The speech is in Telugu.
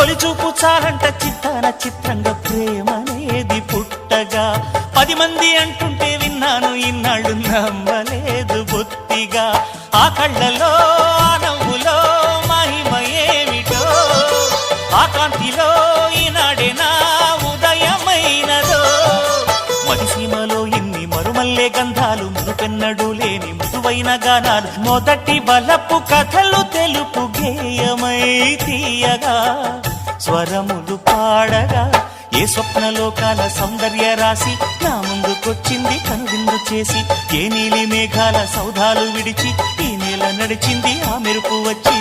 తొలి చూపు చాలంట చిత్తాన చిత్రంగా ప్రేమనేది పుట్టగా 10 మంది అంటుంటే విన్నాను ఇన్నాళ్ళు నమ్మలేదు బొత్తిగా ఆ కళ్ళలో ఆ నవ్వులో మహిమ ఏమిటో ఆ కాంతిలో ఈనాడే నా ఉదయమైనదో మదిసీమలో ఇన్ని మరుమల్లే గంధాలు మునుపెన్నడు లేని మృదువైన గానాలు మొదటి బలపు కథలు తెలుపు గేయమై తీయగా స్వరములు పాడగా ఏ స్వప్నలోకాల సౌందర్య రాసి నా ముందుకొచ్చింది కనువిందు చేసి ఏ నీలి మేఘాల సౌధాలు విడిచి ఈ నేల నడిచింది ఆ మెరుపు వచ్చి